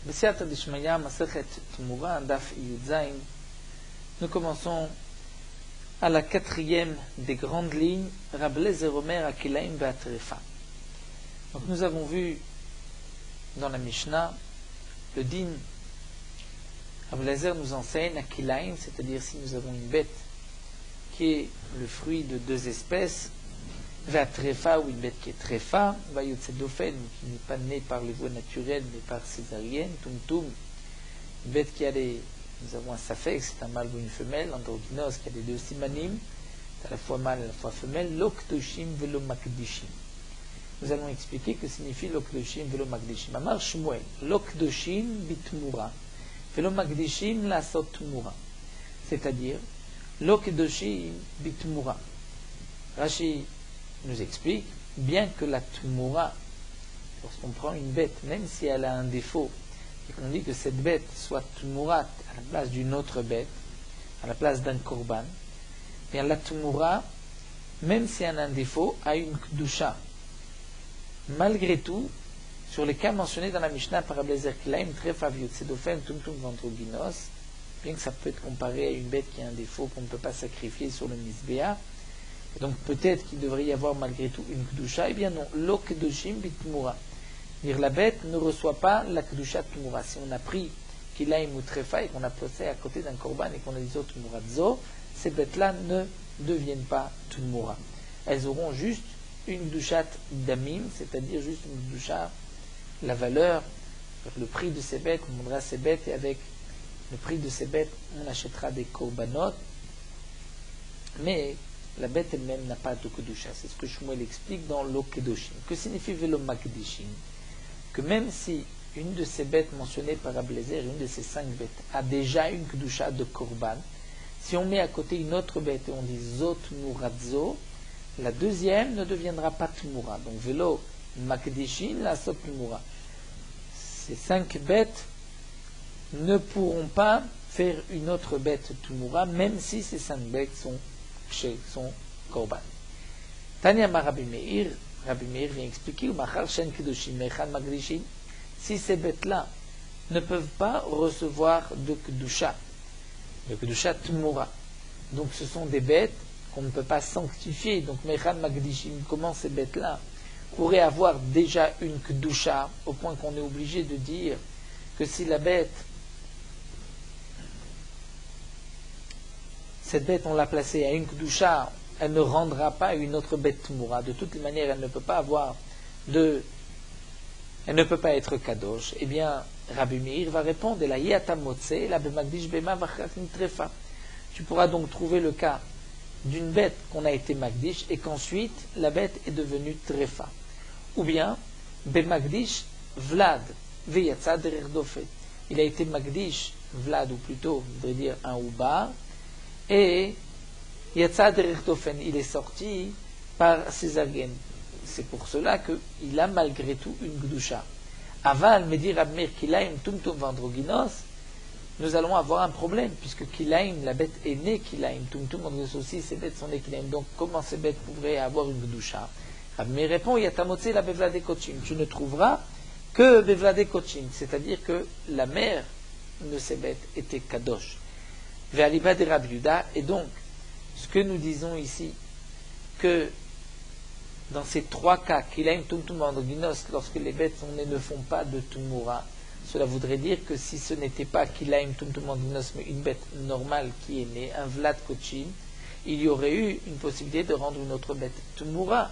B'siyata d'Ishmaya, Masechet Tmura, Daf Yudzain. Nous commençons à la quatrième des grandes lignes, Rab Lezer Omer Akilaim Be'atrefa. Donc nous avons vu dans la Mishnah le din. Rab Lezer nous enseigne Akilaim, c'est-à-dire si nous avons une bête qui est le fruit de deux espèces, Ve'atrefa, ou une bête qui est trefa, Vayotzedofen, qui n'est pas née par les voies naturelles mais par césarienne, Tumtum, une bête qui a nous avons un safek, c'est un mâle ou une femelle, androgynos, qui a les deux simanim, c'est à la fois mâle et à la fois femelle, lokdoshim velo makdishim. Nous allons expliquer que signifie lokdoshim velo makdishim. Amar Shmuel, lokdoshim bitmura, velo makdishim lasot tmura. C'est-à-dire, lokdoshim bitmura. Rashi nous explique, bien que la tmura, lorsqu'on prend une bête, même si elle a un défaut, et qu'on dit que cette bête soit tmurat à la place d'une autre bête, à la place d'un korban, bien la tmura, même si elle a un défaut, a une kdusha. Malgré tout, sur les cas mentionnés dans la Mishnah par Rab Lezer Kilaim, trefa v'yotzedofen tumtum vendroginos, bien que ça peut être comparé à une bête qui a un défaut qu'on ne peut pas sacrifier sur le misbéa, et donc peut-être qu'il devrait y avoir malgré tout une kdusha, eh bien non, lo kedoshim bitmura. Dire la bête ne reçoit pas la kedusha tmura. Si on a pris kilaim ou trefa et qu'on a placé à côté d'un korban et qu'on a dit tmuradzo, ces bêtes-là ne deviennent pas tmura. Elles auront juste une kedushat damim, c'est-à-dire juste une kedusha, la valeur, le prix de ces bêtes, on vendra ces bêtes et avec le prix de ces bêtes, on achètera des korbanot, mais la bête elle-même n'a pas de kedusha. C'est ce que Shmuel explique dans l'Okedoshim. Que signifie velo makdishim? Que même si une de ces bêtes mentionnées par Rab Lezer, une de ces 5 bêtes, a déjà une kedusha de korban, si on met à côté une autre bête et on dit zot muradzo, la deuxième ne deviendra pas tmura. Donc velo makdishim la sot tmura. Ces 5 bêtes ne pourront pas faire une autre bête tmura, même si ces 5 bêtes sont korban. Tanya ma Rabbi Meir vient expliquer si ces bêtes-là ne peuvent pas recevoir de kedusha tmura. Donc ce sont des bêtes qu'on ne peut pas sanctifier. Donc mechan magdishim, comment ces bêtes-là pourraient avoir déjà une kedusha au point qu'on est obligé de dire que si la bête, cette bête on l'a placée à une kedusha, elle ne rendra pas une autre bête tmura. De toutes les manières, elle ne peut pas elle ne peut pas être kadosh. Eh bien, Rabbi Meir va répondre, la yata motse, la bemagdish bema vachakhin trefa. Tu pourras donc trouver le cas d'une bête qu'on a été magdish et qu'ensuite la bête est devenue trefa. Ou bien, bemagdish vlad veyatsa derer dofet. Il a été magdish vlad, ou plutôt, je voudrais dire un oubar, et Yatsa derer dofen, il est sorti par césarienne. C'est pour cela qu'il a malgré tout une gdusha. Aval, me dit Rab Meir Kilaim tumtum vendroginos, nous allons avoir un problème, puisque Kilaim, la bête est née Kilaim, tumtum vendroginos aussi, ces bêtes sont nées Kilaim. Donc comment ces bêtes pourraient avoir une gdusha? Rab Meir répond, Yatamotse la bevlade kochim. Tu ne trouveras que bevlade kochim, c'est-à-dire que la mère de ces bêtes était kadosh. Ve'aliba de Rab Yuda, et donc, ce que nous disons ici, que dans ces 3 cas, Kilaim, Tumtum, Androgynos, lorsque les bêtes sont nées ne font pas de Tumura, cela voudrait dire que si ce n'était pas Kilaim, Tumtum, Androgynos, mais une bête normale qui est née, un Vlad Kochim, il y aurait eu une possibilité de rendre une autre bête Tumura.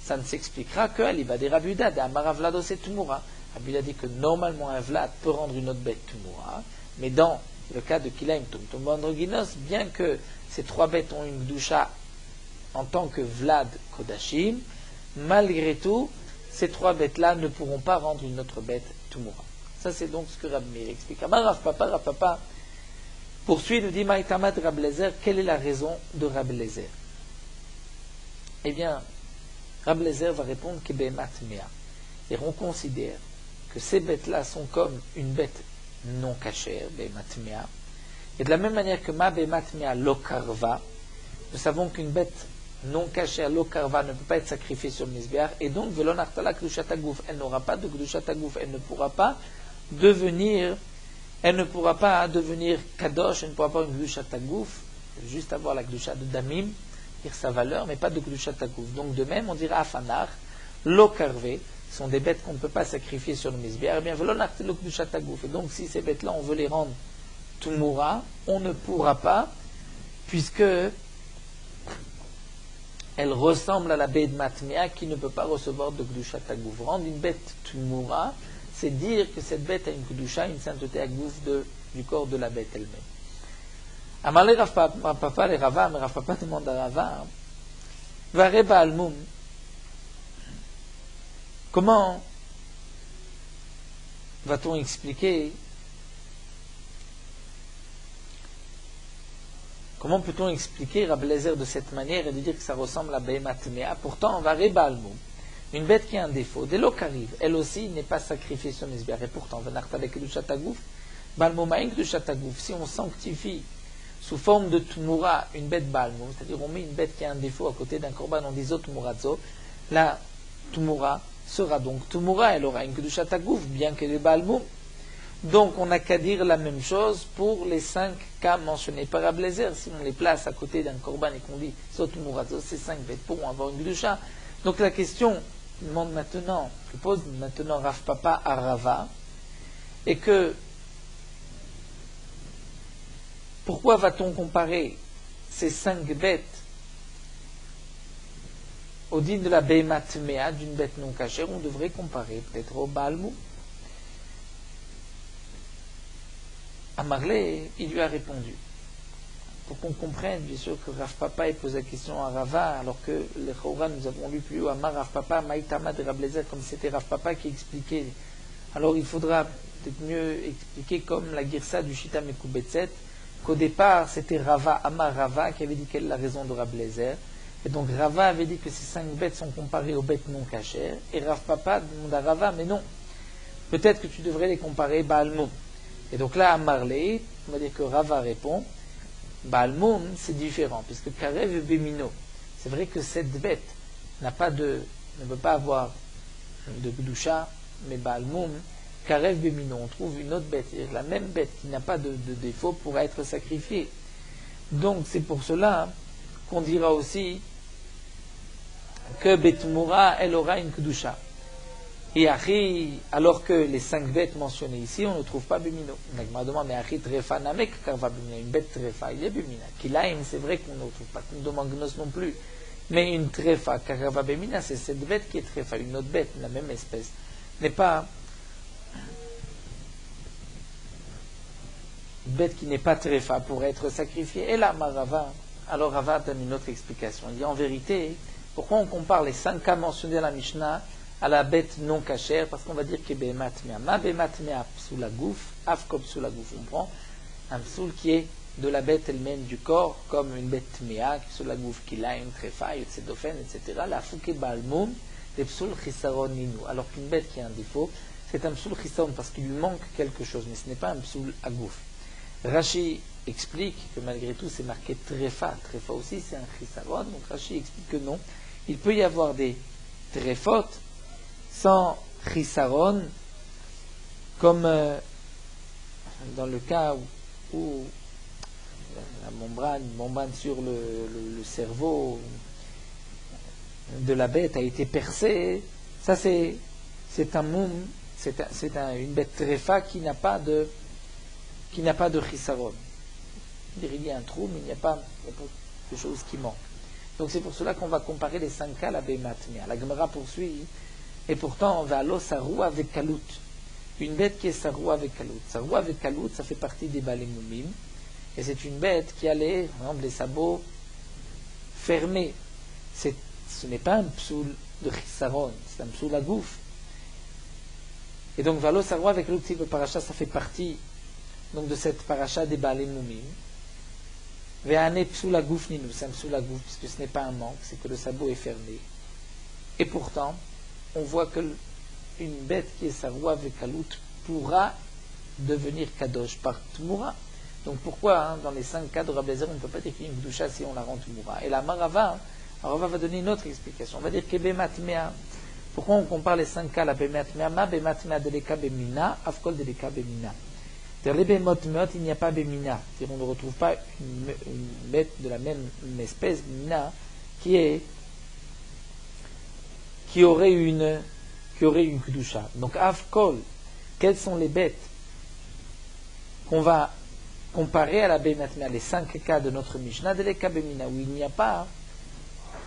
Ça ne s'expliquera que Aliba de Rabuda, d'Amara Vlado, c'est Tumura. Rabbi a dit que normalement un Vlad peut rendre une autre bête Tumura, mais dans le cas de Kilaim, Tumtum, Androgynos, bien que ces 3 bêtes ont une gdusha en tant que Vlad Kodashim, malgré tout, ces 3 bêtes-là ne pourront pas rendre une autre bête Tumura. Ça, c'est donc ce que Rab Meir explique. Rav Papa poursuit, nous dit Maïtamad Rab Lezer, quelle est la raison de Rab Lezer? Eh bien, Rab Lezer va répondre que Behemat Mea. Et on considère que ces bêtes-là sont comme une bête non cachère, Behemat Mea. Et de la même manière que ma bemat mea lokarva, nous savons qu'une bête non cachère lokarva ne peut pas être sacrifiée sur le misbéar, et donc velon artala kdushat hagouf, elle n'aura pas de kdushat hagouf, elle ne pourra pas devenir, elle ne pourra pas devenir kadosh, elle ne pourra pas avoir une gdushat tagouf, juste avoir la gdushat de damim, dire sa valeur, mais pas de gdushat tagouf. Donc de même, on dira afanar, lo karvé, sont des bêtes qu'on ne peut pas sacrifier sur le misbiar, et bien velonach lo gdushat tagouf. Et donc si ces bêtes-là, on veut les rendre tumura, on ne pourra pas, puisque elle ressemble à la bête matmea qui ne peut pas recevoir de gdushat tagouf. Rendre une bête tumura, c'est dire que cette bête a une kedusha, une sainteté agouf du corps de la bête elle-même. Amalé Rav Papa les Rava, mais Rav Papa demande à Rava, Vare Baalmoum, comment va-t-on expliquer, comment peut-on expliquer Rabbi Eliezer de cette manière et de dire que ça ressemble à Behemat Mea? Pourtant, Vare Baalmoum, une bête qui a un défaut, dès l'eau qu'arrive, elle aussi n'est pas sacrifiée sur Mizbeach. Et pourtant, si on sanctifie sous forme de Tmura une bête Balmoum, c'est-à-dire on met une bête qui a un défaut à côté d'un korban, on dit Tmurazo, la Tmura sera donc Tmura, elle aura une Kedushat Tagouf, bien qu'elle est Balmoum. Donc on n'a qu'à dire la même chose pour les 5 cas mentionnés par Rabbi Eliezer. Si on les place à côté d'un korban et qu'on dit Tmurazo, ces 5 bêtes pourront avoir une Kedusha. Donc la question que pose maintenant Rav Papa à Rava, et que pourquoi va-t-on comparer ces 5 bêtes au din de la Behemat Mea, d'une bête non cachère? On devrait comparer peut-être au Baalmou. Amarlé, il lui a répondu. Pour qu'on comprenne, bien sûr, que Rav Papa ait posé la question à Rava, alors que les Chora, nous avons lu plus haut, Amar Rav Papa, Maïtama de Rabbi Eliezer, comme c'était Rav Papa qui expliquait. Alors il faudra peut-être mieux expliquer comme la Girsa du Shita Mekubetset, qu'au départ c'était Rava, Amar Rava, qui avait dit quelle est la raison de Rabbi Eliezer. Et donc Rava avait dit que ces 5 bêtes sont comparées aux bêtes non cachères, et Rav Papa demande à Rava, mais non, peut-être que tu devrais les comparer Baalmoum. Et donc là, Amarlé, on va dire que Rava répond, Baalmoum, c'est différent, puisque Karev et Bémino, c'est vrai que cette bête ne peut pas avoir de Gdusha, mais Baalmoum, Karev Bémino, on trouve une autre bête, c'est-à-dire la même bête qui n'a pas de défaut pourra être sacrifiée. Donc c'est pour cela qu'on dira aussi que Betmoura, elle aura une Gdusha. Et Achi, alors que les 5 bêtes mentionnées ici, on ne trouve pas Bémino. On demande, mais Achi Trefa Namek Karva Bémina, une bête Trefa, il y a Bémina. Kilaim, c'est vrai qu'on ne trouve pas, qu'on demande Gnos non plus. Mais une Trefa Karva Bémina, c'est cette bête qui est Trefa, une autre bête, la même espèce, n'est pas une bête qui n'est pas Trefa pour être sacrifiée. Et là, Marava, alors Rava donne une autre explication. Il dit en vérité, pourquoi on compare les 5 cas mentionnés dans la Mishnah à la bête non cachère? Parce qu'on va dire que Behemat Mea. Ma Behemat Mea psoul agouf, Afkop psoul agouf. On prend un psoul qui est de la bête elle-même du corps, comme une bête Mea, psoul agouf, Kilaim, Trefa, Yotzedofen, etc. La Fouke Baalmoum, des psoul Chisaron Ninou. Alors qu'une bête qui a un défaut, c'est un psoul Chisaron parce qu'il lui manque quelque chose, mais ce n'est pas un psoul agouf. Rashi explique que malgré tout c'est marqué Trefa. Trefa aussi c'est un Chisaron, donc Rashi explique que non. Il peut y avoir des Trefot sans chisaron, comme dans le cas où la membrane sur le cerveau de la bête a été percée. Ça c'est un moum, une bête trefa qui n'a pas de chisaron. Il y a un trou, mais il n'y a pas de chose qui manque. Donc c'est pour cela qu'on va comparer les 5 cas à la Behemat Mea. La Gemara poursuit. Et pourtant, on va aller sarou avec kalout. Une bête qui est sarou avec kalout. Sarou avec kalout, ça fait partie des balémoumim. Et c'est une bête qui a par exemple, les sabots fermés. Ce n'est pas un psoul de chisaron, c'est un psoul à gouf. Et donc, valo sarou avec kalout, le paracha, ça fait partie donc, de cette paracha des balémoumim. Ve'ane psoul à gouf ninou, c'est un psoul à gouf, puisque ce n'est pas un manque, c'est que le sabot est fermé. Et pourtant, on voit que une bête qui est sarwa avec kalout pourra devenir kadosh par tmura. Donc pourquoi, dans les 5 cas de Rabbi Eliezer, on ne peut pas dire qu'il y a une gdusha si on la rend tmura? Et la Marava va donner une autre explication. On va dire que Behemat Mea, Pourquoi on compare les 5 cas, la Behemat Me'ama, Behemat Mea Deleka Bemina, Afkol Deleka Bemina. C'est-à-dire les Behemot Meot, il n'y a pas Bemina. C'est-à-dire on ne retrouve pas une bête de la même espèce, Bemina, qui aurait une Kedusha. Donc Afkol, quelles sont les bêtes qu'on va comparer à la Behemat Mea, les 5 cas de notre Mishnah, Deleka Bemina, où il n'y a pas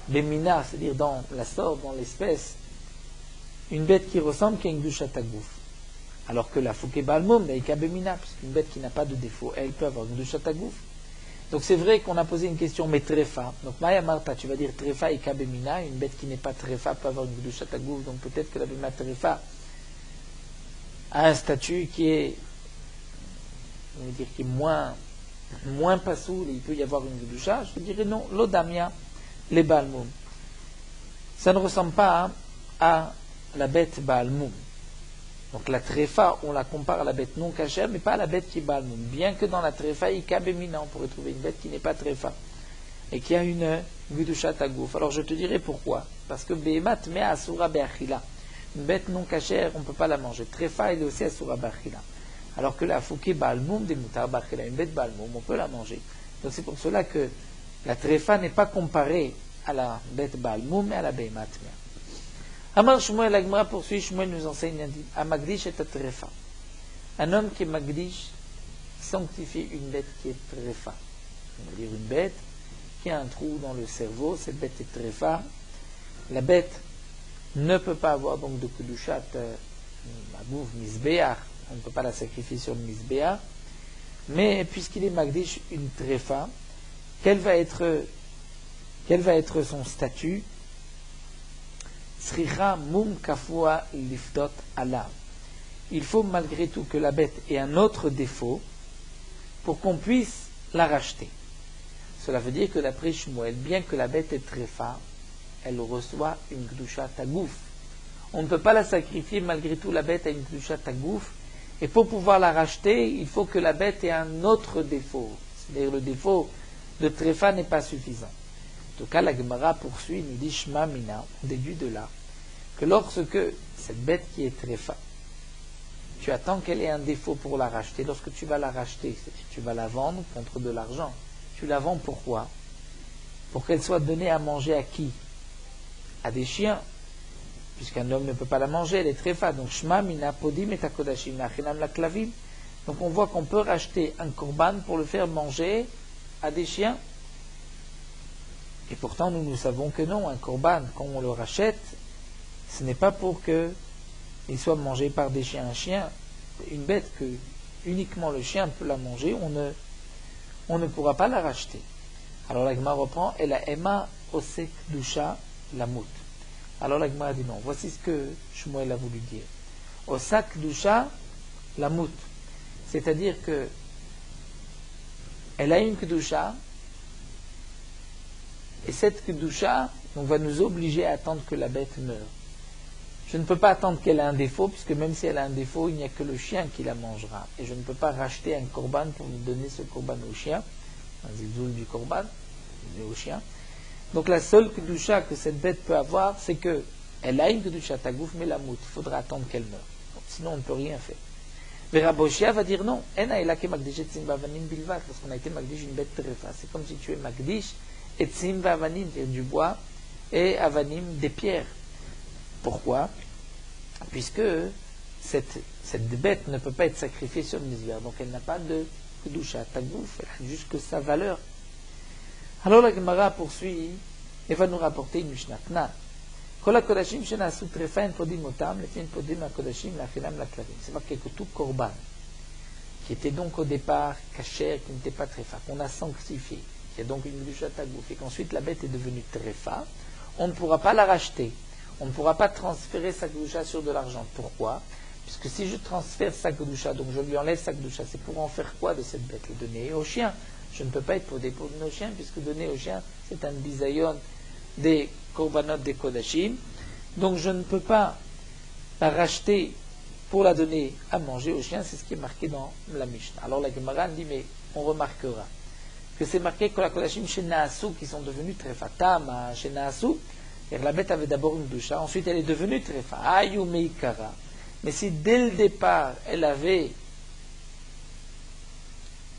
Bemina, c'est-à-dire dans la sorte, dans l'espèce, une bête qui ressemble qu'à une Kedusha Tagouf. Alors que la Fouké Balmoum, Daïka Bemina, puisqu'une bête qui n'a pas de défaut, elle peut avoir une Kedusha Tagouf. Donc c'est vrai qu'on a posé une question, mais Trefa. Donc Maya Marta, tu vas dire Trefa et Kabemina, une bête qui n'est pas Trefa peut avoir une Kedusha Tagouf, donc peut-être que la Bemina Trefa a un statut qui est, on va dire, qui est moins passoul, et il peut y avoir une Kedusha. Je te dirais non, l'Odamia, les Balmoum. Ça ne ressemble pas à la bête Balmoum. Donc la Trefa, on la compare à la bête non cachère, mais pas à la bête qui est Balmoum. Bien que dans la Trefa, Ika Bemina, on pourrait trouver une bête qui n'est pas Trefa, et qui a une Kedusha Tagouf. Alors je te dirai pourquoi. Parce que Behemat Mea Asura Be'achila. Une bête non cachère, on ne peut pas la manger. Trefa, elle est aussi Asura Be'achila. Alors que la Fouké Balmoum, des Moutar Be'achila, une bête Balmoum, on peut la manger. Donc c'est pour cela que la Trefa n'est pas comparée à la bête Balmoum, mais à la Behemat Mea. Amar Shmuel, la Gemara poursuit, Shmuel nous enseigne à Magdish et à Trefa. Un homme qui est Magdish sanctifie une bête qui est Trefa. On va dire une bête qui a un trou dans le cerveau, cette bête est Trefa. La bête ne peut pas avoir donc de Kedushat Magouv Misbeach, on ne peut pas la sacrifier sur le Misbeach, mais puisqu'il est Magdish une Trefa, quel va être son statut? Sricha mum kafua lifdot ala. Il faut malgré tout que la bête ait un autre défaut pour qu'on puisse la racheter. Cela veut dire que d'après Shmuel, bien que la bête est trefa, elle reçoit une Kedusha Tagouf. On ne peut pas la sacrifier, malgré tout la bête a une Kedusha Tagouf, et pour pouvoir la racheter, il faut que la bête ait un autre défaut. C'est-à-dire le défaut de trefa n'est pas suffisant. En tout cas, la Gemara poursuit, nous dit Shma Mina, on déduit de là, que lorsque cette bête qui est trefa, tu attends qu'elle ait un défaut pour la racheter, lorsque tu vas la racheter, c'est-à-dire tu vas la vendre contre de l'argent. Tu la vends pourquoi? Pour qu'elle soit donnée à manger à qui? À des chiens, puisqu'un homme ne peut pas la manger, elle est trefa. Donc Shma Mina Podim et Takodashim Nachinam la Klavim. Donc on voit qu'on peut racheter un korban pour le faire manger à des chiens. Et pourtant, nous savons que non, un korban, quand on le rachète, ce n'est pas pour qu'il soit mangé par des chiens. Un chien, une bête que uniquement le chien peut la manger, on ne pourra pas la racheter. Alors la Gemara reprend, et la Ema Osek Dusha Lamout. Alors la Gemara dit non, voici ce que Shmuel a voulu dire. Osak Dusha Lamout. C'est-à-dire que elle a une Kedusha, et cette Kedusha va nous obliger à attendre que la bête meure. Je ne peux pas attendre qu'elle ait un défaut, puisque même si elle a un défaut, il n'y a que le chien qui la mangera. Et je ne peux pas racheter un korban pour nous donner ce korban au chien, un zilzoul du korban, au chien. Donc la seule Kedusha que cette bête peut avoir, c'est qu'elle a une Kedusha Tagouf, mais la moute, il faudra attendre qu'elle meure. Donc, sinon on ne peut rien faire. Mais Raboshia va dire non, lorsqu'on a été Magdish une bête trefa, c'est comme si tu es Magdish, et Tzim Vavanim, du bois, et Avanim, des pierres. Pourquoi? Puisque cette bête ne peut pas être sacrifiée sur le misbéach, donc elle n'a pas de Kedusha Tagouf, elle a juste que sa valeur. Alors la Gemara poursuit et va nous rapporter une Mishnah. Kol HaKodashim shenasu trefa en podim otam, lefin podim HaKodashim lachilam laklavim. C'est marqué que tout korban, qui était donc au départ kasher, qui n'était pas trefa, qu'on a sanctifié, qui a donc une Kedusha Tagouf, et qu'ensuite la bête est devenue trefa, on ne pourra pas la racheter. On ne pourra pas transférer sa Kedusha sur de l'argent. Pourquoi? Puisque si je transfère sa Kedusha, donc je lui enlève sa Kedusha, c'est pour en faire quoi de cette bête? Le donner au chien. Je ne peux pas être pour donner au chien, puisque donner au chien, c'est un bisayon des korbanot des kodashim. Donc je ne peux pas la racheter pour la donner à manger au chien, c'est ce qui est marqué dans la Mishnah. Alors la Gemara dit, mais on remarquera. que c'est marqué que la Kodashim chez Naasu qui sont devenus très fatam, chez Naasu, Et la bête avait d'abord une doucha, ensuite elle est devenue trefa. Ayu meikara. Mais si dès le départ, elle avait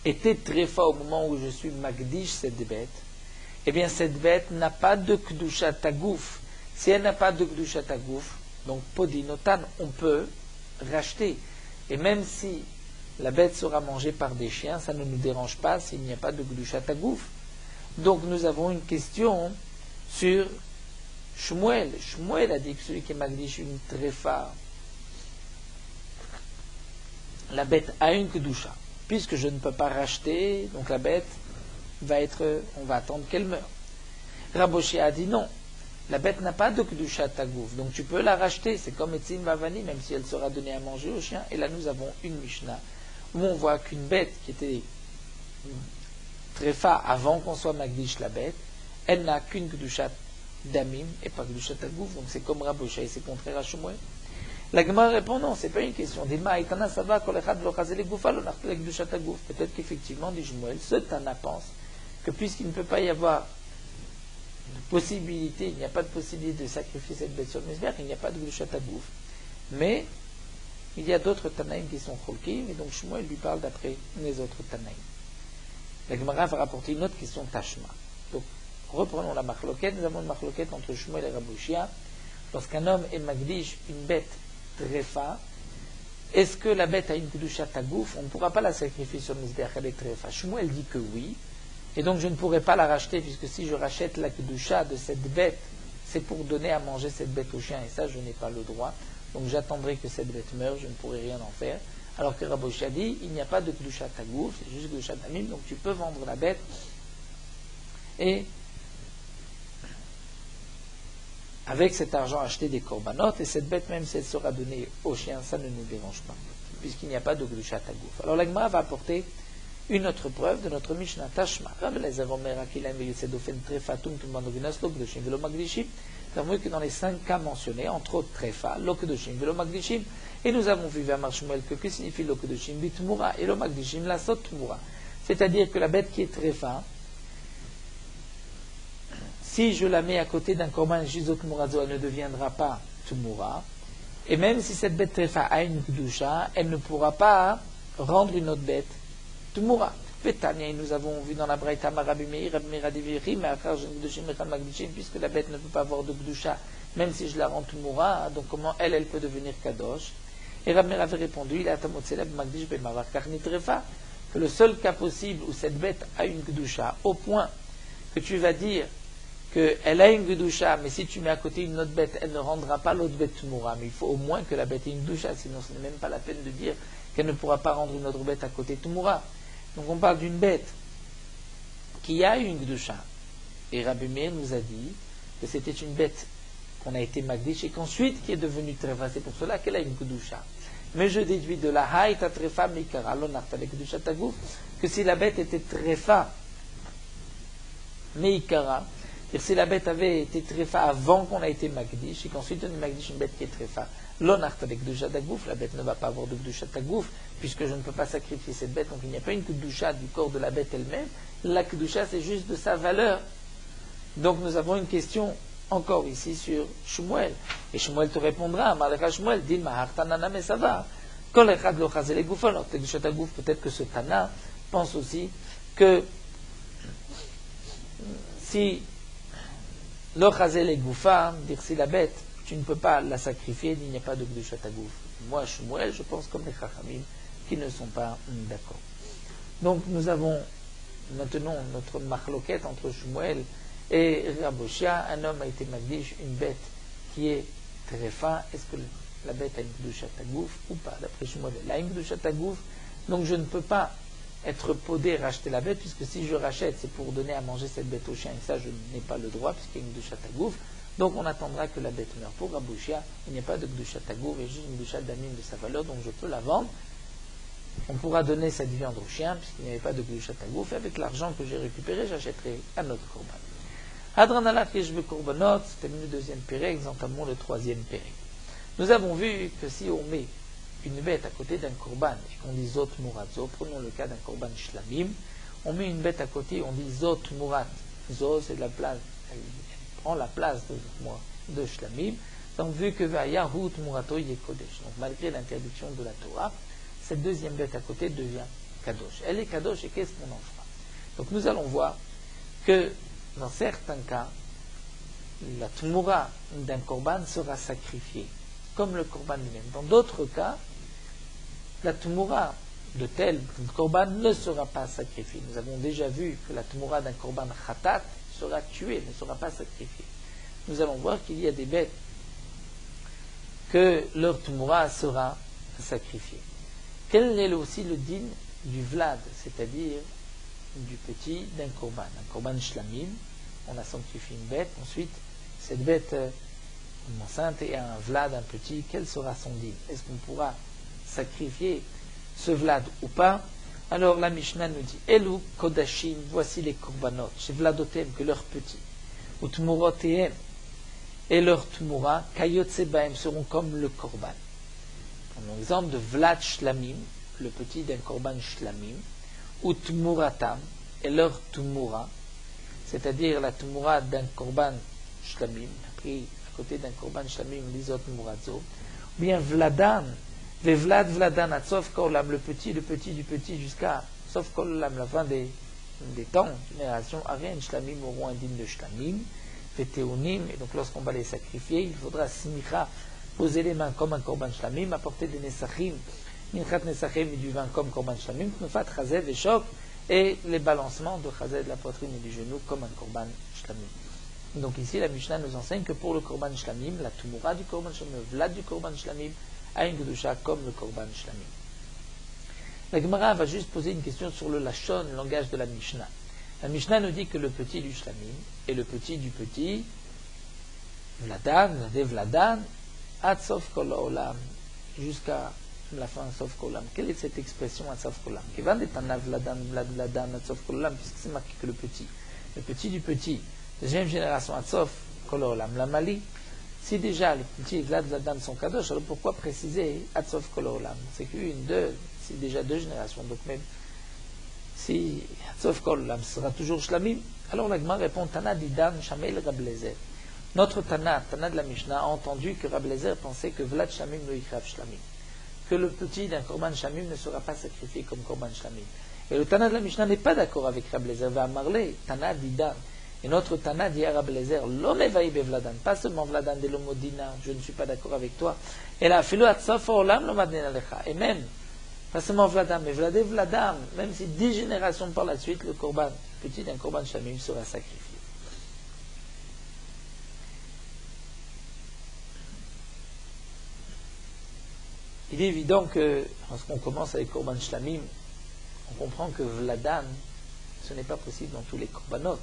été trefa au moment où je suis magdish cette bête, eh bien cette bête n'a pas de kdusha tagouf. Si elle n'a pas de kdusha tagouf, donc podinotan, on peut racheter. Et même si la bête sera mangée par des chiens, ça ne nous dérange pas s'il n'y a pas de kdusha tagouf. Donc nous avons une question sur Shmuel. Shmuel a dit que celui qui est magdish une trefa, la bête a une kedusha. Puisque je ne peux pas racheter, donc la bête on va attendre qu'elle meure. Raboshi a dit non, la bête n'a pas de kedusha tagouf, donc tu peux la racheter, c'est comme Etzim Vavani, même si elle sera donnée à manger aux chiens. Et là nous avons une Mishnah où on voit qu'une bête qui était trefa avant qu'on soit magdish la bête, elle n'a qu'une kedusha damim et pas kedusha tagouf, donc c'est comme Raboshi et c'est contraire à Shmuel. La Gemara répond non, c'est pas une question. Peut-être qu'effectivement, dit Shmuel, ce Tana pense que puisqu'il ne peut pas y avoir de possibilité, il n'y a pas de possibilité de sacrifier cette bête sur le Mizbeach, il n'y a pas de Kedushat Tagouf. Mais il y a d'autres Tanaïm qui sont Cholkim, et donc Shmuel lui parle d'après les autres Tanaïm. La Gemara va rapporter une autre question Tashma. Donc, reprenons la machloket. Nous avons une machloket entre Shmuel et Rabushia. Lorsqu'un homme est magdish une bête trefa, est-ce que la bête a une kedusha tagouf? On ne pourra pas la sacrifier sur le Mizbeach, elle est trefa. Shmuel dit que oui, et donc je ne pourrai pas la racheter, puisque si je rachète la kedusha de cette bête, c'est pour donner à manger cette bête au chien, et ça je n'ai pas le droit, donc j'attendrai que cette bête meure, je ne pourrai rien en faire. Alors que Raboshi a dit, il n'y a pas de kedusha tagouf, c'est juste kedusha tamim, donc tu peux vendre la bête, et avec cet argent acheter des corbanotes, et cette bête, même si elle sera donnée au chien, ça ne nous dérange pas, puisqu'il n'y a pas de kedusha tagouf. Alors la Gemara va apporter une autre preuve de notre Mishnah Tashma. Nous avons vu que dans les 5 cas mentionnés, entre autres trefa, lo kedoshim velo magdishim, et nous avons vu vers Shmuel que signifie lo kedoshim bitmura et lo magdishim la sot tmura. C'est-à-dire que la bête qui est trefa, si je la mets à côté d'un korban jizot murazo, elle ne deviendra pas tumura. Et même si cette bête trefa a une kedusha, elle ne pourra pas rendre une autre bête tumura. Vetania, nous avons vu dans la Braïta Rabbi Meir a dit puisque la bête ne peut pas avoir de kedusha, même si je la rends tumura, donc comment elle peut devenir kadosh? Et Rabbi Meir avait répondu, il a tamotzeleb magdish bemavar karni trefa, que le seul cas possible où cette bête a une kedusha, au point que tu vas dire qu'elle a une kedusha, mais si tu mets à côté une autre bête, elle ne rendra pas l'autre bête tumura. Mais il faut au moins que la bête ait une kedusha, sinon ce n'est même pas la peine de dire qu'elle ne pourra pas rendre une autre bête à côté tumura. Donc on parle d'une bête qui a une kedusha. Et Rabbi Meir nous a dit que c'était une bête qu'on a été magdish et qu'ensuite qui est devenue trefa. C'est pour cela qu'elle a une kedusha. Mais je déduis de la haïta trefa mikara lonarta le kedusha tagouf que si la bête était trefa meikara, c'est-à-dire si la bête avait été trefa avant qu'on a été magdish et qu'ensuite on est magdish une bête qui est trefa, l'onarta le kedusha tagouf, la bête ne va pas avoir de kedusha tagouf puisque je ne peux pas sacrifier cette bête, donc il n'y a pas une kedusha du corps de la bête elle-même. La kedusha c'est juste de sa valeur. Donc nous avons une question encore ici sur Shmuel. Et Shmuel te répondra, Malcha Shmuel, dit Mahartanana Mesava. Kol echad lo chazel gufon, alors kedusha tagouf, peut-être que ce Tana pense aussi que si lo chazel goufa, dire si la bête, tu ne peux pas la sacrifier, il n'y a pas de kedusha tagouf. Moi, Shmuel, je pense comme les chachamim qui ne sont pas d'accord. Donc nous avons maintenant notre machloket entre Shmuel et Raboshia. Un homme a été magdish une bête qui est trefa. Est-ce que la bête a une kedusha tagouf ou pas? D'après Shmuel, elle a une kedusha tagouf. Donc je ne peux pas être podé racheter la bête, puisque si je rachète, c'est pour donner à manger cette bête au chien, et ça je n'ai pas le droit, puisqu'il y a une kedusha tagouf. Donc on attendra que la bête meure. Pour Raboshia, il n'y a pas de kedusha tagouf, et juste une kedusha damim de sa valeur, donc je peux la vendre. On pourra donner cette viande au chien, puisqu'il n'y avait pas de kedusha tagouf, et avec l'argent que j'ai récupéré, j'achèterai un autre korban. Hadranala Keshbe Korbanot, c'était le deuxième pérec, nous entamons le troisième pérec. Nous avons vu que si on met une bête à côté d'un korban et qu'on dit Zot Muratzo, prenons le cas d'un korban Shlamim, on met une bête à côté, on dit Zot Murat. Zot, c'est de la place, en la place de Shlamim, nous avons vu que Vayahu Tmurato Yekodesh. Donc malgré l'interdiction de la Torah, cette deuxième bête à côté devient Kadosh. Elle est Kadosh et qu'est-ce qu'on en fera? Donc nous allons voir que dans certains cas, la Tmura d'un Korban sera sacrifiée, comme le Korban lui-même. Dans d'autres cas, la Tmura de tel Korban ne sera pas sacrifiée. Nous avons déjà vu que la Tmura d'un Korban Khatat sera tuée, ne sera pas sacrifiée. Nous allons voir qu'il y a des bêtes que leur Tmura sera sacrifiée. Quel est aussi le din du Vlad, c'est-à-dire du petit d'un Korban? Un Korban Shlamim, on a sanctifié une bête, ensuite cette bête enceinte et un Vlad, un petit, quel sera son din? Est-ce qu'on pourra sacrifier ce Vlad ou pas? Alors la Mishnah nous dit Elu Kodashim, voici les Korbanot, chez Vladotem, que leurs petits, ou Tmurotehem, et leurs Tmura, Kayotse Baem, seront comme le Korban. Un exemple de Vlad Shlamim, le petit d'un Korban Shlamim, ou Tmuratam, et leur Tmura, c'est-à-dire la Tmura d'un Korban Shlamim, pris à côté d'un Korban Shlamim, l'Izot Murazo, ou bien Vladan, Vlad Vladan, Atsof Kolam, le petit du petit, jusqu'à Sof Kolam, la fin des temps, génération, Arien Shlamim auront un digne de Shlamim, Veteonim, et donc lorsqu'on va les sacrifier, il faudra Smicha, poser les mains comme un Korban Shlamim, apporter des Nesachim, Minchat Nesachim et du vin comme Korban Shlamim, Knufat Chazev et Shok, et les balancements de Chazev de la poitrine et du genou comme un Korban Shlamim. Donc ici, la Mishnah nous enseigne que pour le Korban Shlamim, la Tumura du Korban Shlamim, le Vlad du Korban Shlamim, a une Kedusha comme le Korban Shlamim. La Gemara va juste poser une question sur le Lashon, le langage de la Mishnah. La Mishnah nous dit que le petit du Shlamim et le petit du petit, Vladan, Vladan, Ad Sof Kol Olam, jusqu'à la fin Sof Kol Olam. Quelle est cette expression Ad Sof Kol Olam? Kevan est un Vladan, Vladan, Ad Sof Kol Olam, puisque c'est marqué que le petit du petit, deuxième génération Ad Sof Kol Olam, la Mali. Si déjà les petits Vlad, Vladan sont Kadosh, alors pourquoi préciser Ad Sof Kol Olam? C'est qu'une, deux, c'est déjà deux générations, donc même si Sof Kol Olam sera toujours Shlamim, alors la Gemara répond Tana Didan Shamel Rablezer. Notre Tana de la Mishnah, a entendu que Rablezer pensait que Vlad Shlamim lo yikrav Shlamim, que le petit d'un Korban Shlamim ne sera pas sacrifié comme Korban Shlamim. Et le Tana de la Mishnah n'est pas d'accord avec Rablezer, va marler Tana Didan. Et notre Tana dit à Rablezer, l'homme évaïe Vladan, pas seulement Vladan de l'Omodina, je ne suis pas d'accord avec toi. Et là, Filo Atsof Olam lo Madnen Alecha. Et même, pas seulement Vladan, mais Vladam, même si 10 générations par la suite, le Korban, petit d'un Korban Shlamim sera sacrifié. Il est évident que, lorsqu'on commence avec Korban Shlamim, on comprend que Vladan, ce n'est pas possible dans tous les Korbanot,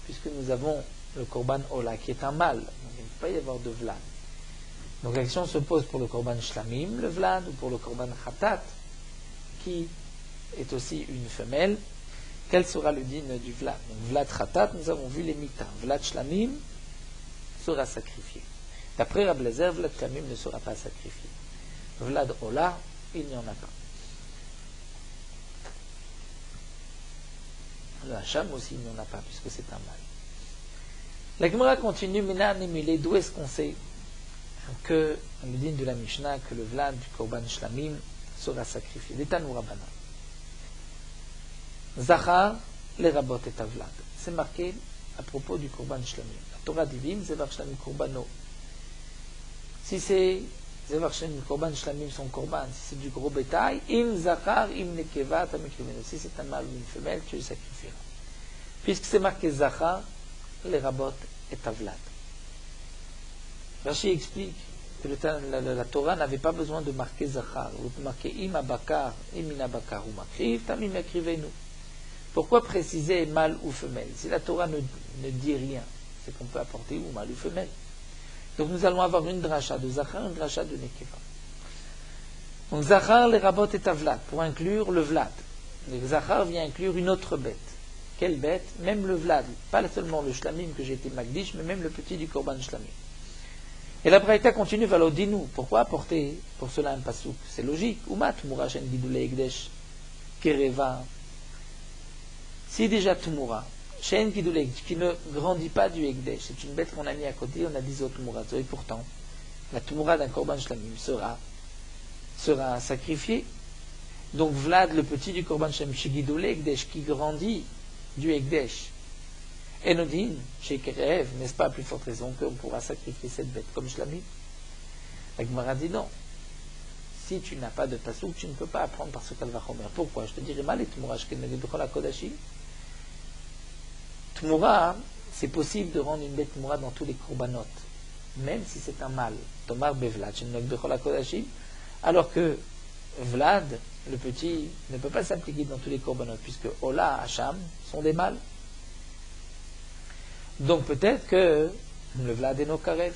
puisque nous avons le Korban Ola, qui est un mâle, donc il ne peut pas y avoir de Vlad. Donc la question se pose pour le Korban Shlamim, le Vlad, ou pour le Korban Khatat, qui est aussi une femelle, quel sera le din du Vlad? Donc Vlad Khatat, nous avons vu les mitas. Vlad Shlamim sera sacrifié. D'après Rablezer, Vlad Shlamim ne sera pas sacrifié. Vlad Ola, il n'y en a pas. Le Hacham aussi, il n'y en a pas, puisque c'est un mâle. La Gemara continue, Mina Nemile, d'où est-ce qu'on sait que le din de la Mishnah, que le Vlad du Korban Shlamim sera sacrifié? Des Tanu Rabbanan. Zachar, les rabot et Vlad. C'est marqué à propos du Korban Shlamim. La Torah divine, Zevar Shlamim Korbano. Si c'est Zevar Shlamim Korban Shlamim son Korban, si c'est du gros bétail, Im Zachar, Im Nekeva, Tamekrimeno. Si c'est un mâle ou une femelle, tu le sacrifieras. Puisque c'est marqué Zachar, les rabot et Vlad. Rashi explique que la Torah n'avait pas besoin de marquer Zachar, ou de marquer Im Abakar, Im Inabakar, ou Makriv, Tamim Yakrivenu. Pourquoi préciser mâle ou femelle? Si la Torah ne dit rien, c'est qu'on peut apporter ou mâle ou femelle. Donc nous allons avoir une dracha de Zachar, une dracha de Nekeva. Donc Zachar, les rabot et Vlad, pour inclure le Vlad. Le Zachar vient inclure une autre bête. Quelle bête? Même le Vlad, pas seulement le Shlamim que j'ai été Magdish, mais même le petit du Korban Shlamim. Et la Braïta continue, Valodinu. Pourquoi apporter pour cela un pasouk? C'est logique. Umat Mura Shen Gidule Egdesh Kereva. Si déjà Tumura, Shein Gidule, qui ne grandit pas du Ekdesh. C'est une bête qu'on a mis à côté, on a dit Zotmurazo, et pourtant, la Tmoura d'un Korban Shlamim sera sacrifiée. Donc Vlad, le petit du Korban Shlamim, Shigidule Ekdesh, qui grandit du Ekdesh. Enodin, chez Kerev, n'est-ce pas à plus forte raison qu'on pourra sacrifier cette bête comme Shlamim? La Gemara dit non. Si tu n'as pas de pasouk, tu ne peux pas apprendre par ce Kalvachomer. Pourquoi? Je te dirais mal, et Tmoura, Shkenegedchol HaKodashim. Tmoura, c'est possible de rendre une bête Tmoura dans tous les korbanot, même si c'est un mâle. Tomar Bevlad, Shkenegedchol HaKodashim, alors que Vlad, le petit, ne peut pas s'appliquer dans tous les korbanot, puisque Ola, Hacham sont des mâles. Donc peut-être que le Vlad est no karev.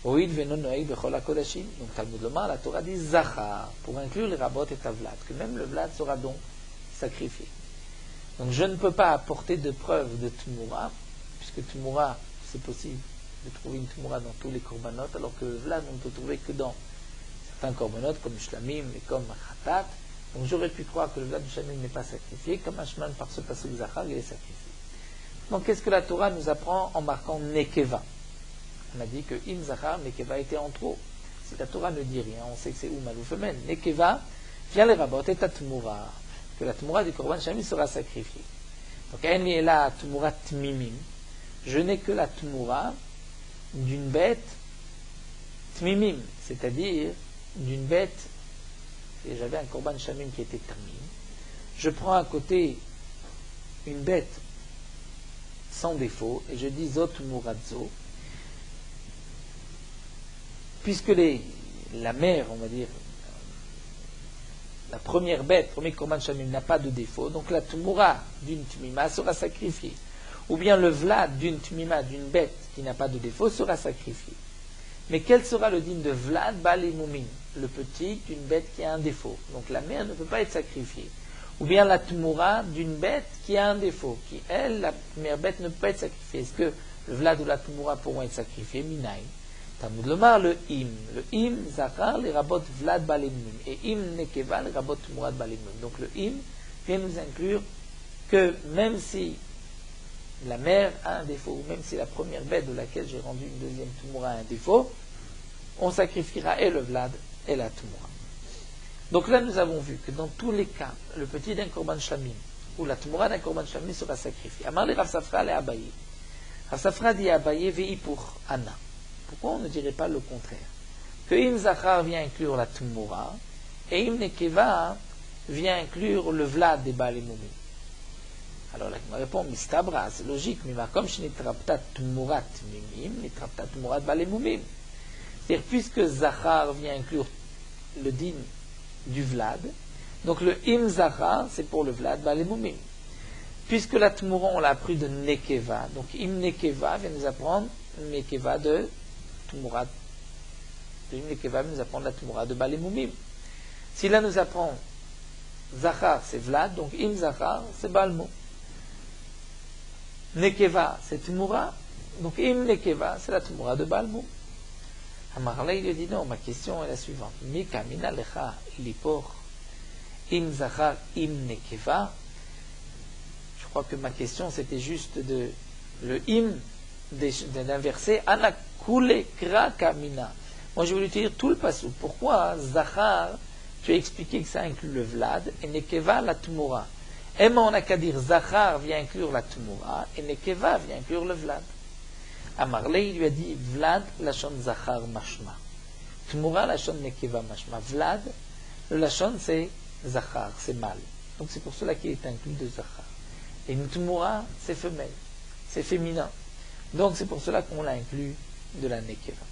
Oïd venonoïd bechol hakodashim. Donc Talmud Lomar, la Torah dit Zachar, pour inclure les rabot et ta Vlad, que même le Vlad sera donc sacrifié. Donc je ne peux pas apporter de preuve de Tmoura, puisque Tmoura, c'est possible de trouver une Tmoura dans tous les korbanot, alors que le Vlad, on ne peut trouver que dans certains korbanot, comme Shlamim et comme Khatat. Donc j'aurais pu croire que le Vlad du Shlamim n'est pas sacrifié, comme Hashman par ce pasuk Zachar, il est sacrifié. Donc, qu'est-ce que la Torah nous apprend en marquant Nekeva? On a dit que Im Zachar, Nekeva était en trop. Si la Torah ne dit rien, on sait que c'est ou mâle ou femelle. Nekeva, vient les rabot et ta Tmoura. Que la Tmoura du Korban Shlamim sera sacrifiée. Donc, En est là, Tmoura Tmimim. Je n'ai que la Tmoura d'une bête Tmimim, c'est-à-dire d'une bête. Et j'avais un Korban Shlamim qui était Tmimim. Je prends à côté une bête sans défaut, et je dis Zot Muradzo, puisque la mère, on va dire, la première bête, premier Korban Shlamim n'a pas de défaut, donc la Tmoura d'une Tmima sera sacrifiée. Ou bien le Vlad d'une Tmima, d'une bête qui n'a pas de défaut, sera sacrifié. Mais quel sera le din de Vlad Balemoumin, le petit d'une bête qui a un défaut? Donc la mère ne peut pas être sacrifiée. Ou bien la Tmoura d'une bête qui a un défaut, qui, elle, la première bête, ne peut pas être sacrifiée. Est-ce que le Vlad ou la Tmoura pourront être sacrifiés? Minaï. Talmud Lomar, le Im. Le Im, Zachar, les rabot Vlad Balemim. Et Im Nekeva, les rabot Tmoura Balemim. Donc le Im vient nous inclure que même si la mère a un défaut, ou même si la première bête de laquelle j'ai rendu une deuxième Tmoura a un défaut, on sacrifiera et le Vlad et la Tmoura. Donc là, nous avons vu que dans tous les cas, le petit d'un Korban Shlamim ou la Tmoura d'un Korban Shlamim sera sacrifié. Amar le Rav Safra le Abaye. Rav Safra dit à Abaye, Vei pour Anna. Pourquoi on ne dirait pas le contraire? Que Im Zachar vient inclure la Tmoura et Im Nekeva vient inclure le Vlad des Baal et Moumim. Alors là, il me répond, Mistabra, c'est logique, mais comme je nitrapta Tmurat Mimim, nitrapta Tmurat Baal et Moumim. C'est-à-dire, puisque Zachar vient inclure le din du Vlad, donc le Im Zachar, c'est pour le Vlad Baal et Moumim. Puisque la Tmoura, on l'a appris de Nekeva, donc Im Nekeva vient nous apprendre Nekeva de Tmurat. Im Nekeva vient nous apprendre la Tmoura de Baal et Moumim. Si là nous apprend Zachar, c'est Vlad, donc Im Zachar, c'est Balmo. Nekeva, c'est Tmoura, donc Im Nekeva, c'est la Tmoura de Balmo. Amarla, il lui dit non, ma question est la suivante. Mika mina lecha lipor im zachar im nekeva. Je crois que ma question c'était juste le im d'un verset anakule kra kamina. Moi je voulais te dire tout le passou. Pourquoi zachar, tu as expliqué que ça inclut le Vlad et nekeva la tmoura. Et on n'a qu'à dire zachar vient inclure la tmoura et nekeva vient inclure le Vlad. Amarle, il lui a dit Vlad lachon zachar mashma. Tmoura lachon nekeva mashma. Vlad, le lachon c'est zachar, c'est mâle. Donc c'est pour cela qu'il est inclus de zachar. Et Tmoura, c'est femelle, c'est féminin. Donc c'est pour cela qu'on l'a inclus de la nekeva.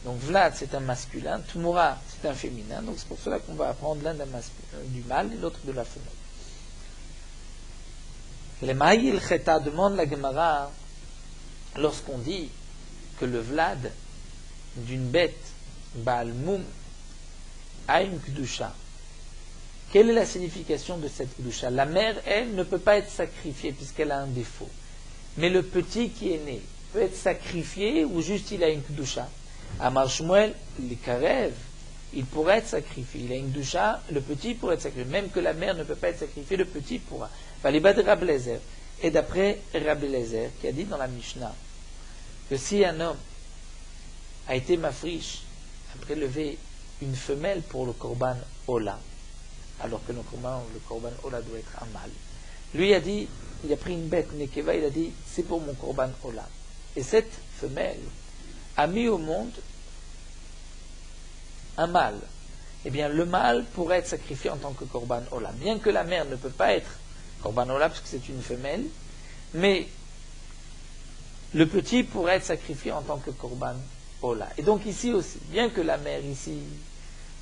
Donc Vlad c'est un masculin, Tmoura c'est un féminin. Donc c'est pour cela qu'on va apprendre l'un du mâle et l'autre de la femelle. Les maïl cheta demande la Gemara. Lorsqu'on dit que le Vlad d'une bête, Baal Moum, a une Kdusha, quelle est la signification de cette Kdusha? La mère, elle, ne peut pas être sacrifiée puisqu'elle a un défaut. Mais le petit qui est né peut être sacrifié ou juste il a une Kdusha? Amar Shmuel, les Karev, il pourrait être sacrifié. Il a une Kdusha, le petit pourrait être sacrifié. Même que la mère ne peut pas être sacrifiée, le petit pourra. Valibad Rablezer. Et d'après Rabbi Eliezer, qui a dit dans la Mishnah que si un homme a été mafrish, a prélevé une femelle pour le korban Ola, alors que le korban Ola doit être un mâle, lui a dit, il a pris une bête Nekeva, il a dit, c'est pour mon korban Ola. Et cette femelle a mis au monde un mâle. Eh bien, le mâle pourrait être sacrifié en tant que korban Ola. Bien que la mère ne peut pas être korban Ola, parce que c'est une femelle, mais le petit pourrait être sacrifié en tant que korban Ola. Et donc ici aussi, bien que la mère ici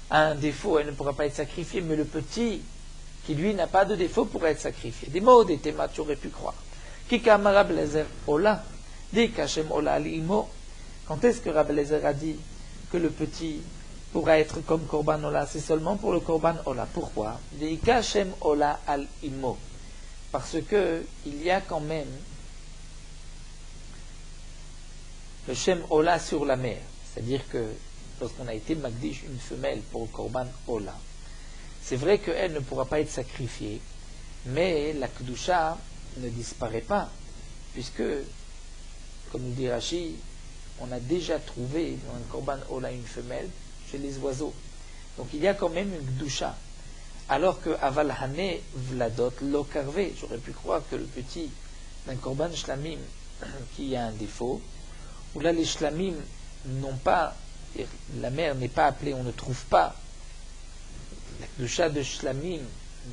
a un défaut, elle ne pourra pas être sacrifiée, mais le petit, qui lui n'a pas de défaut, pourrait être sacrifié. Des mots, des thémas, tu aurais pu croire. Kika Rab Eliezer Ola, dit Kachem Ola Alimo. Quand est-ce que Rab Eliezer a dit que le petit pourra être comme korban Ola? C'est seulement pour le korban Ola. Pourquoi? Dit Kachem Ola Alimo. Parce que il y a quand même le Shem Ola sur la mère. C'est-à-dire que lorsqu'on a été Magdish une femelle pour le korban Ola, c'est vrai qu'elle ne pourra pas être sacrifiée, mais la Kedusha ne disparaît pas, puisque, comme nous dit Rashi, on a déjà trouvé dans un korban Ola une femelle chez les oiseaux. Donc il y a quand même une Kedusha. Alors que Aval Hane Vladot Lo Karvé, j'aurais pu croire que le petit d'un korban Shlamim qui a un défaut, où là les Shlamim n'ont pas, la mère n'est pas appelée, on ne trouve pas la Kedusha de Shlamim,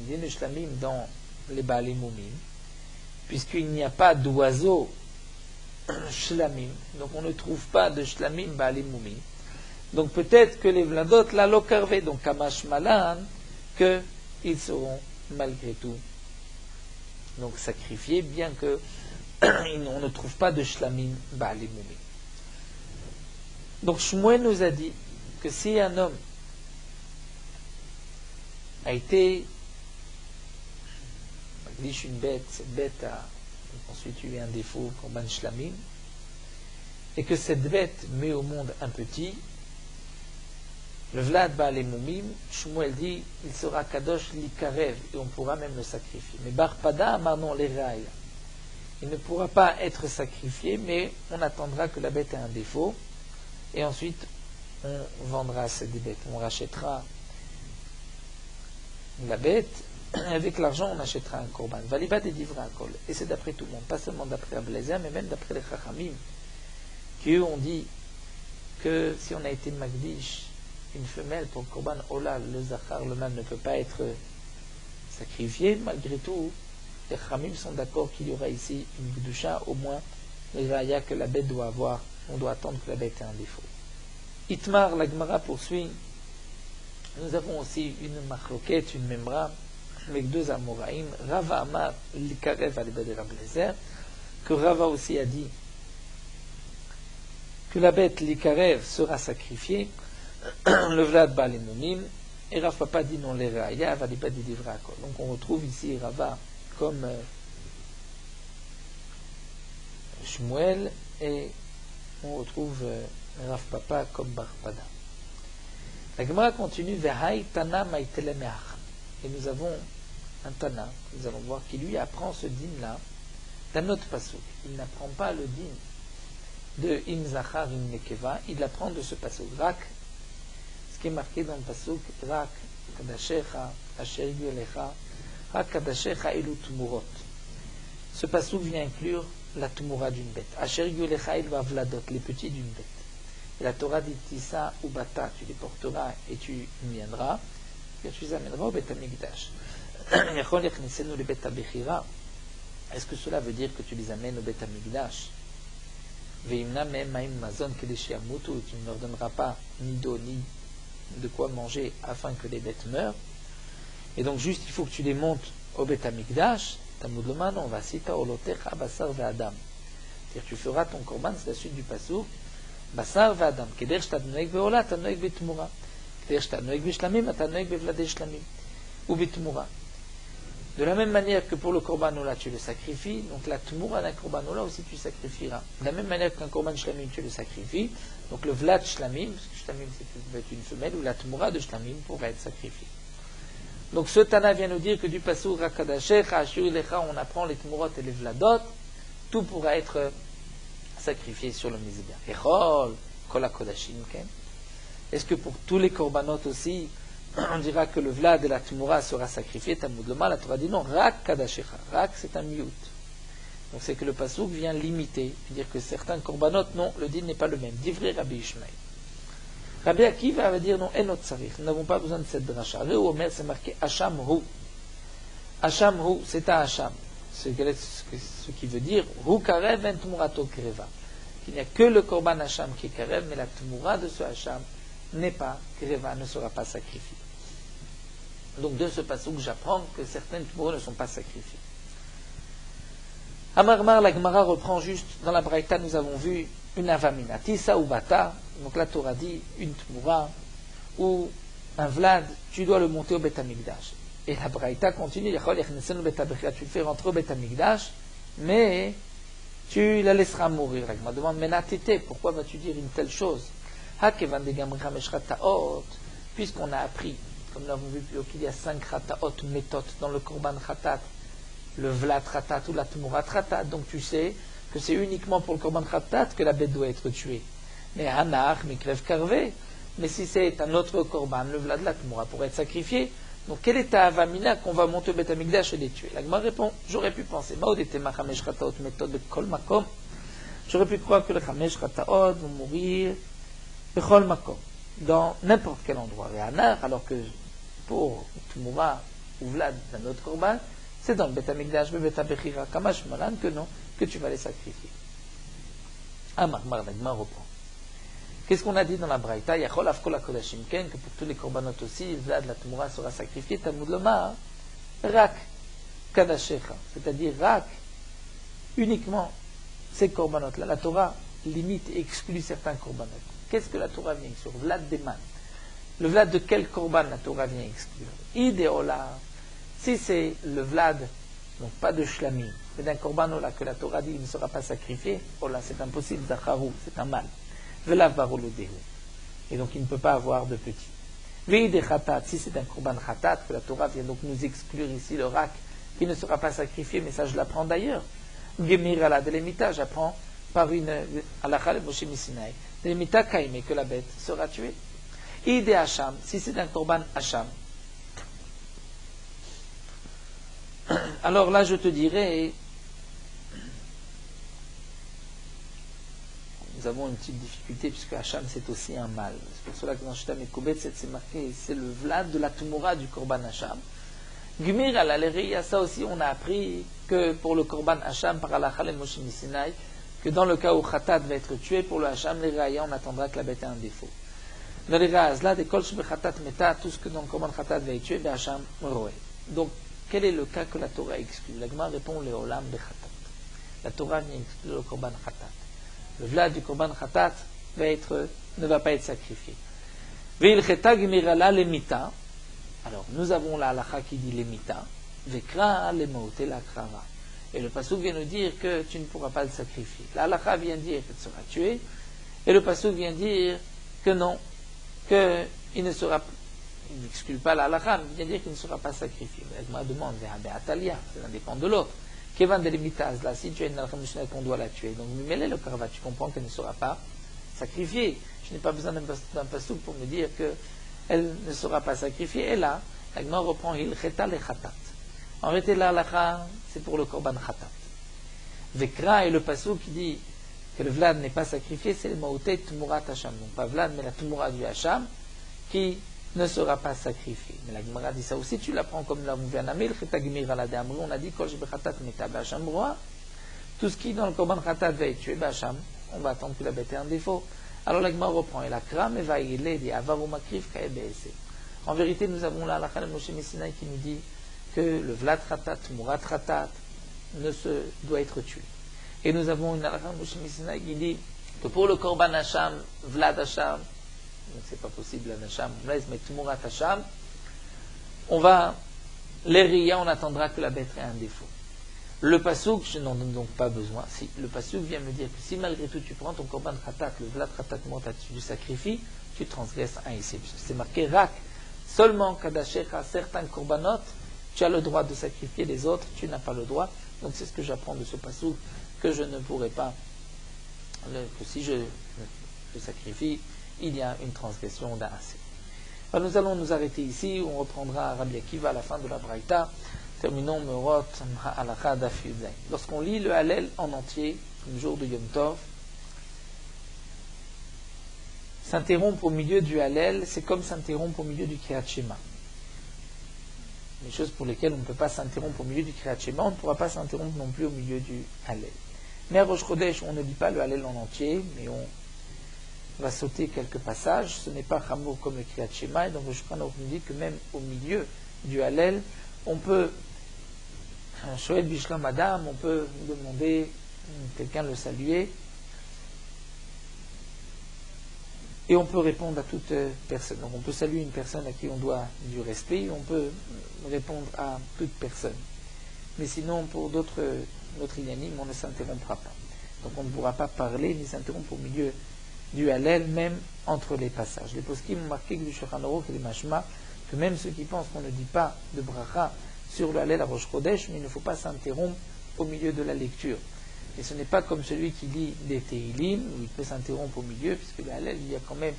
de Shlamim dans les Baalei Mumim, puisqu'il n'y a pas d'oiseau Shlamim, donc on ne trouve pas de Shlamim Baalei Mumim. Donc peut-être que les Vladot la Lo Karvé, donc Kamash Malan, qu'ils seront malgré tout donc sacrifiés, bien que on ne trouve pas de Shlamim Baalei Mumim. Donc Shmuel nous a dit que si un homme a été magdish une bête, cette bête a ensuite eu un défaut, korban Shlamim, et que cette bête met au monde un petit, le Vlad Baalei Mumim, Shmuel dit, il sera Kadosh Likarev, et on pourra même le sacrifier. Mais Barpada, non, les rails, il ne pourra pas être sacrifié, mais on attendra que la bête ait un défaut, et ensuite on vendra cette bête, on rachètera la bête, avec l'argent on achètera un korban. Valiba des divra kol. Et c'est d'après tout le monde, pas seulement d'après Rabbi Eliezer, mais même d'après les Chachamim, qui eux ont dit que si on a été magdish une femelle pour le korban Ola, le Zachar, le mâle ne peut pas être sacrifié. Malgré tout, les Chachamim sont d'accord qu'il y aura ici une Kedusha, au moins le raya que la bête doit avoir, on doit attendre que la bête ait un défaut. Itmar, la Gemara poursuit. Nous avons aussi une machloket, une memra, avec deux amoraïm. Rava Amar, l'ikarev à l'ébé de Rabbi Eliezer, que Rava aussi a dit que la bête, l'ikarev, sera sacrifiée, le Vlad Baalei Mumim, et Rav Papa dit non, les raya, va l'ébé de divra kol. Donc on retrouve ici Rava comme Shmuel, et on retrouve Rav Papa comme Barpada. La Gemara continue, Vehai Tana Maitele Meach. Et nous avons un Tana, nous allons voir, qui lui apprend ce din-là d'un autre pasuk. Il n'apprend pas le din de Im Zachar Im Nekeva, il apprend de ce pasuk. Rak, ce qui est marqué dans le pasuk, Rak Kadashecha Asher Yelecha, Rak Kadashecha Elu Tumurot. Ce pasuk vient inclure la tumura d'une bête. Asher Yelecha Elu Avladot, les petits d'une bête. Et la Torah dit Tissa ou Bata, tu les porteras et tu viendras, et tu les amèneras au Beth Amikdash. Est-ce que cela veut dire que tu les amènes au Beth Amikdash? Veimna mem maim mazon kedeshi amutu, tu ne leur donneras pas ni d'eau ni de quoi manger afin que les bêtes meurent. Et donc juste il faut que tu les montes au Beth Amikdash. Tamud loman on va citer olotecha basar ve'adam. C'est-à-dire tu feras ton korban, c'est la suite du pasuk. Basar ve'adam, keder sh'ta noeg ve'ola, ta noeg be'tmura. Keder sh'ta noeg be'shlamim, ta noeg be'vladei shlamim. Ou be'tmura. De la même manière que pour le korban ola, tu le sacrifies, donc la tmura d'un korban ola aussi tu sacrifieras. De la même manière qu'un korban shlamim, tu le sacrifies, donc le vlad shlamim, parce que shlamim c'est peut être une femelle, ou la tmura de shlamim pourra être sacrifiée. Donc ce Tana vient nous dire que du Pasuk Rakadashecha, Ashurilecha, on apprend les Tmurot et les Vladot, tout pourra être sacrifié sur le Mizbeach. Echol, Kol HaKodashim, ken. Est-ce que pour tous les korbanot aussi, on dira que le Vlad et la Tmura sera sacrifié? Talmud Loma, la Torah dit non, Rak Kadashecha. Rak, c'est un mute. Donc c'est que le Pasuk vient limiter, dire que certains korbanot, non, le din n'est pas le même. Divrei Rabbi Ishmael. Rabbi Akiva va dire non, enot sarich, nous n'avons pas besoin de cette dracha. Le Omer, c'est marqué Hacham Hu. Hacham Hu, c'est un Hacham. Ce qui veut dire Hu Karev en Tmurato Kreva. Il n'y a que le korban Hacham qui est Karev, mais la Tmura de ce Hacham n'est pas Kreva, ne sera pas sacrifiée. Donc de ce passage, j'apprends que certaines Tmura ne sont pas sacrifiées. Amarmar, la Gemara reprend juste, dans la Braïta, nous avons vu une avamina, tisa ou bata, donc la Torah dit une tmoura, ou un vlad, tu dois le monter au Beth Amikdash. Et la Braïta continue, tu le fais rentrer au Beth Amikdash, mais tu la laisseras mourir. La Gemara demande, mais natite, pourquoi vas-tu dire une telle chose? Puisqu'on a appris, comme nous l'avons vu plus haut, qu'il y a 5 rataot méthodes dans le korban khatat, le vlad khatat ou la tmourat khatat, donc tu sais que c'est uniquement pour le korban khatat que la bête doit être tuée. Mais hanach, mikrev karvé, mais si c'est un autre korban, le vlad la tmoura pourrait être sacrifié. Donc quelle est ta avamina qu'on va monter au Beth Amikdash et les tuer? La Gemara répond, j'aurais pu penser, j'aurais pu croire que les chamesh chataot vont mourir bechol makom, dans n'importe quel endroit. Et hanach, alors que pour tmoura ou vlad d'un autre korban, c'est dans le Beth Amikdash, le Beth Abechira, Kamash Malan, que non, que tu vas les sacrifier. Amar, la Gemara reprend. Qu'est-ce qu'on a dit dans la Braïta? Yachol Afkol HaKodashim Ken, que pour tous les korbanot aussi, Vlad, la Tmura sera sacrifié, Talmud Loma, Rak Kadashecha, c'est-à-dire Rak, uniquement ces korbanot-là. La Torah limite et exclut certains korbanot. Qu'est-ce que la Torah vient exclure? Vlad Deman. Le Vlad de quel korban la Torah vient exclure? Ideola. Si c'est le Vlad, donc pas de Shlami, mais d'un korban Ola que la Torah dit il ne sera pas sacrifié, Ola c'est impossible, Zacharu, c'est un mal. Velav Barolodehu. Et donc il ne peut pas avoir de petit. Veide Khatat, si c'est un korban Khatat, que la Torah vient donc nous exclure ici le rak, qui ne sera pas sacrifié, mais ça je l'apprends d'ailleurs. Gemir ala delemita, j'apprends par une halakha le Moshe Misinaï, delemita kaime, que la bête sera tuée. Ide Hacham, si c'est un korban Hacham, alors là, je te dirais, nous avons une petite difficulté, puisque Hacham, c'est aussi un mal. C'est pour cela que dans Shita Mekubet, c'est marqué, c'est le Vlad de la Tumura du Korban Hacham. Gumir à la ça aussi, on a appris que pour le Korban Hacham, par Halakha le Moshe Misinaï, que dans le cas où Khatat va être tué, pour le Hacham, les Raya, on attendra que la bête ait un défaut. Dans les Rayas, là, des Kolch Khatat Meta, tout ce que dans le Korban Khatat va être tué, le Hacham, Roé. Donc, quel est le cas que la Torah exclut? La Gemara répond le Olam de Khatat. La Torah vient exclure le Korban Khatat. Le vlad du Korban Khatat ne va pas être sacrifié. Veil Cheta Gemirala Lemita. Alors, nous avons la halakha qui dit Lemita. Vekra Lemote la Krava. Et le Pasuk vient nous dire que tu ne pourras pas le sacrifier. La halakha vient dire que tu seras tué. Et le Pasuk vient dire que non, qu'il ne sera pas. Il n'exclut pas la halakha, mais il vient dire qu'il ne sera pas sacrifié. La demande, Atalia, ça dépend de l'autre. Kevan de l'imitas, là, si tu as une halakha mushnat, on doit la tuer. Donc, mêlez le karva, tu comprends qu'elle ne sera pas sacrifiée. Je n'ai pas besoin d'un pasouk pour me dire qu'elle ne sera pas sacrifiée. Et là, la Gemara reprend il cheta le khatat. En réalité, la halakha, c'est pour le korban khatat. Vekra est le pasouk qui dit que le vlad n'est pas sacrifié, c'est le maouté tmurat hacham. Donc, pas vlad, mais la tmura du hacham, qui ne sera pas sacrifié. Mais la Gemara dit ça aussi, tu l'apprends comme nous l'avons vu en Amil, on a dit, tout ce qui dans le korban khatat va être tué, on va attendre que la bête ait un défaut. Alors la Gemara reprend, et la kram, et va y aller, en vérité, nous avons là la halakha de Moshe Misinaï qui nous dit que le vlad khatat, murat khatat, doit être tué. Et nous avons une halakha de Moshe Misinaï qui dit que pour le korban hacham, vlad hacham, donc c'est pas possible, la Hacham, mais Tmurat Hacham, on va, les Riya, on attendra que la bête ait un défaut. Le Pasuk, je n'en ai donc pas besoin. Si, le Pasuk vient me dire que si malgré tout tu prends ton korban khatat, le vlad khatat monta, tu sacrifies, tu transgresses un ici. C'est marqué Rak, Seulement, Kadashecha, certains korbanot, tu as le droit de sacrifier, les autres, tu n'as pas le droit. Donc c'est ce que j'apprends de ce passage, que je ne pourrai pas, que si je sacrifie, il y a une transgression d'un assez. Alors nous allons nous arrêter ici, on reprendra Rabbi Akiva à la fin de la Braïta. Terminons Meurot Halacha Daf Yud Zayin. Lorsqu'on lit le Hallel en entier, le jour de Yom Tov, s'interrompre au milieu du Hallel, c'est comme s'interrompre au milieu du Kriyat Shema. Les choses pour lesquelles on ne peut pas s'interrompre au milieu du Kriyat Shema, on ne pourra pas s'interrompre non plus au milieu du Hallel. Mais à Rosh Chodesh, on ne lit pas le Hallel en entier, mais on va sauter quelques passages. Ce n'est pas Chamour comme le Kriyat Shema, et donc le Shulchan Aruch nous dit que même au milieu du Hallel, on peut, Shoel Bishlam Adam, on peut demander quelqu'un le saluer, et on peut répondre à toute personne. Donc on peut saluer une personne à qui on doit du respect, on peut répondre à toute personne. Mais sinon, pour d'autres inanimes, on ne s'interrompra pas. Donc on ne pourra pas parler ni s'interrompre au milieu du Hallel, même entre les passages. Les poskim ont marqué que du Shulchan Aruch et les Mashma, que même ceux qui pensent qu'on ne dit pas de bracha sur le Hallel à Rosh Chodesh, mais il ne faut pas s'interrompre au milieu de la lecture. Et ce n'est pas comme celui qui lit des Teilim, où il peut s'interrompre au milieu, puisque le Hallel, il y a quand même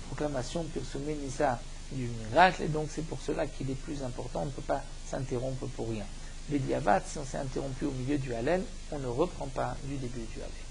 proclamation Pirsumé Nisa du miracle, et donc c'est pour cela qu'il est plus important, on ne peut pas s'interrompre pour rien. Bediavat, si on s'est interrompu au milieu du Hallel, on ne reprend pas du début du Hallel.